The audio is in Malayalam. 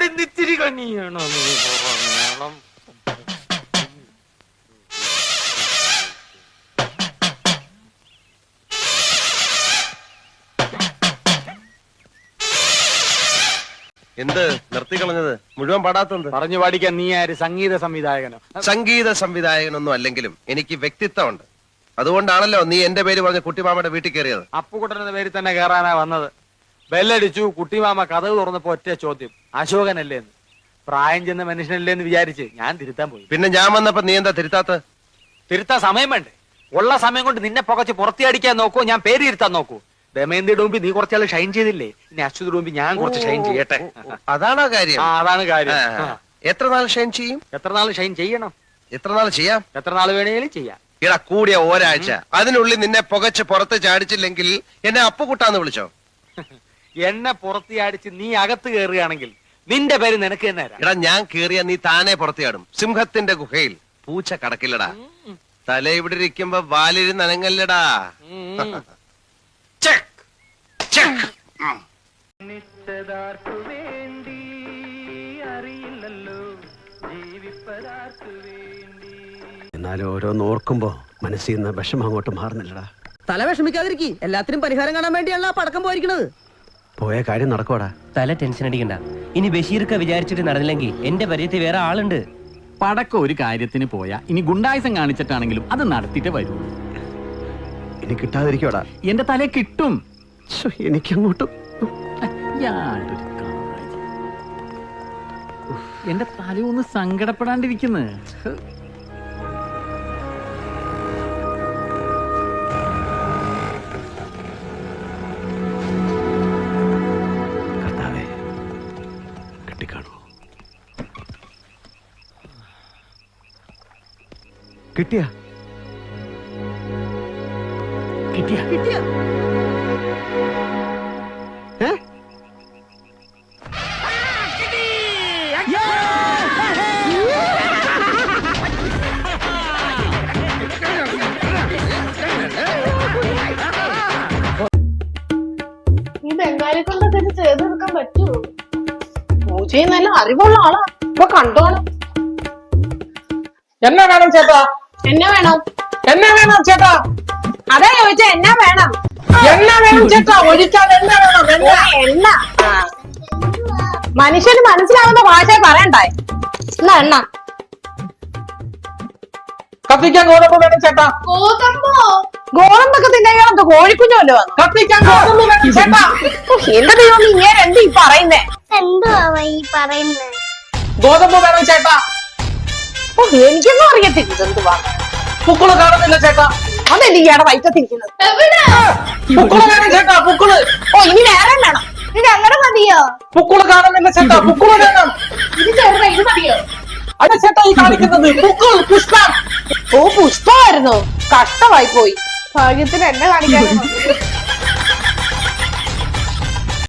അവിടെ ഇത്തിരി കണിയാണോ നീ പറഞ്ഞോളം? എന്ത് നിർത്തി കളഞ്ഞത്? മുഴുവൻ പാടാത്തത് പറഞ്ഞു പാടിക്കാൻ നീ ആര്? സംഗീത സംവിധായകനോ? സംഗീത സംവിധായകനൊന്നും അല്ലെങ്കിലും എനിക്ക് വ്യക്തിത്വമുണ്ട്. അതുകൊണ്ടാണല്ലോ നീ എന്റെ പേര് പറഞ്ഞ കുട്ടിമാമയുടെ വീട്ടിൽ കയറിയത്. അപ്പുകുട്ടന്റെ പേരിൽ തന്നെ കയറാനാ വന്നത്. ബെല്ലടിച്ചു. കുട്ടിമാമ കഥവ് തുറന്നപ്പോ ഒറ്റ ചോദ്യം, അശോകനല്ലേന്ന്. പ്രായം ചെന്ന മനുഷ്യനല്ലേന്ന് വിചാരിച്ച് ഞാൻ തിരുത്താൻ പോയി. പിന്നെ ഞാൻ വന്നപ്പോ നീ എന്താ തിരുത്താത്ത? തിരുത്താൻ സമയം വേണ്ടേ? ഉള്ള സമയം കൊണ്ട് നിന്നെ പുകച്ച് പുറത്തിയടിക്കാൻ നോക്കൂ, ഞാൻ പേര് തിരുത്താൻ നോക്കൂ. ദമയന്തിയുടെ മുമ്പിൽ നീ കുറച്ചാൾ ഷൈൻ ചെയ്തില്ലേ, ഇനി അശ്വതിയുടെ മുമ്പിൽ ഞാൻ കുറച്ച് ഷൈൻ ചെയ്യട്ടെ. അതാണോ കാര്യം? അതാണ് കാര്യം. എത്ര നാൾ ഷൈൻ ചെയ്യും? എത്ര നാൾ ഷൈൻ ചെയ്യണം? എത്ര നാൾ ചെയ്യാം? എത്ര നാൾ വേണേലും ചെയ്യാം. ഇടാ കൂടിയ ഒരാഴ്ച. അതിനുള്ളിൽ നിന്നെ പുകച്ച് പുറത്ത് ചാടിച്ചില്ലെങ്കിൽ എന്നെ അപ്പുകുട്ടാന്ന് വിളിച്ചോ. എന്നെ പുറത്തിയാടിച്ച് നീ അകത്ത് കയറുകയാണെങ്കിൽ നിന്റെ പേര് നിനക്ക് തന്നെ തരാം. എടാ ഞാൻ കേറിയ നീ താനെ പുറത്തിയാടും. സിംഹത്തിന്റെ ഗുഹയിൽ പൂച്ച കടക്കില്ലടാ. തല ഇവിടെ ഇരിക്കുമ്പോ വാലിരുന്ന് അനങ്ങല്ലടാ. എന്നാലും ഓരോന്ന് ഓർക്കുമ്പോ മനസ്സിൽ നിന്ന് വിഷമം അങ്ങോട്ട് മാറുന്നില്ലടാ. തല വിഷമിക്കാതിരിക്കി, എല്ലാത്തിനും പരിഹാരം കാണാൻ വേണ്ടിയാണ് ആ പടക്കം പോയിരിക്കണത്. പോയ കാര്യം നടക്കോടാ. തല ടെൻഷൻ അടിക്കണ്ട. ഇനി ബഷീർക്ക് വിചാരിച്ചിട്ട് നടന്നില്ലെങ്കിൽ എന്റെ പരിചയത്തിൽ വേറെ ആളുണ്ട്. പടക്കം ഒരു കാര്യത്തിന് പോയാ ഇനി ഗുണ്ടായുസം കാണിച്ചിട്ടാണെങ്കിലും അത് നടത്തിയിട്ട് വരൂ. ഇനി കിട്ടാതിരിക്കോടാ. എന്റെ തലേ കിട്ടും. എനിക്കങ്ങോട്ടും എന്റെ തലയൊന്ന് സങ്കടപ്പെടാണ്ടിരിക്കുന്നു. കർത്താവേ, കിട്ടിക്കാണോ? കിട്ടിയ കിട്ടിയ കിട്ടിയ ഈ ബംഗാളി കൊണ്ടൊക്കെ ഇത് ചെയ്തെടുക്കാൻ പറ്റുമോ? പൂജയും നല്ല അറിവുള്ള ആളാ, ഇപ്പൊ കണ്ടോണം. എന്നാ വേണം ചേട്ടാ? എന്നാ വേണം? എന്നാ വേണം ചേട്ടാ? അതാ ചോദിച്ചാ എന്നാ വേണം? എന്നാ വേണം ചേട്ടാ? ഒഴിക്കാൻ എന്നാ വേണം? എണ്ണ. മനുഷ്യന് മനസ്സിലാവുന്ന ഭാഷ പറയണ്ടായി. എന്നാ എണ്ണ കത്തിക്കാൻ ഗോതമ്പ് വേണം ചേട്ടാ. ഗോതമ്പോ? ഗോതമ്പൊക്കെ തിന്നേക്കാളത്ത് കോഴിക്കുഞ്ഞല്ലോ വന്നു. കത്തിക്കാൻ ഗോതമ്പ് വേണം ചേട്ടാ. എന്റെ ദൈവം ഇങ്ങനെ എന്ത് ഈ പറയുന്നേ? എന്തുവാ ഈ പറയുന്നേ? ഗോതമ്പ് വേണം ചേട്ടാ. എനിക്കൊന്നും അറിയത്തില്ല ഇതെന്തുവാ. പുക്കിള് കാണുന്നില്ല ചേട്ടാ. അതെന്റെ ഇയാടെ വയറ്റത്തിരിക്കുന്നത്. പുക്കിള് വേണം ചേട്ടാ. പുക്കിള്. ഇനി വേറെ വേണം. ഇത് അങ്ങനെ മതിയോ? പുക്കിള് കാണുന്നില്ല ചേട്ടാ. പുക്കിള് വേണം. ഇത് ചെറുതാ, ഇത് മതിയോ? അല്ല ചേട്ടാ ഈ കാണിക്കുന്നത് പുക്കിൾ, പുഷ്പം. പുഷ്പമായിരുന്നു. കഷ്ടമായി പോയി. ഭാഗ്യത്തിന് എന്നെ കാണിക്കാൻ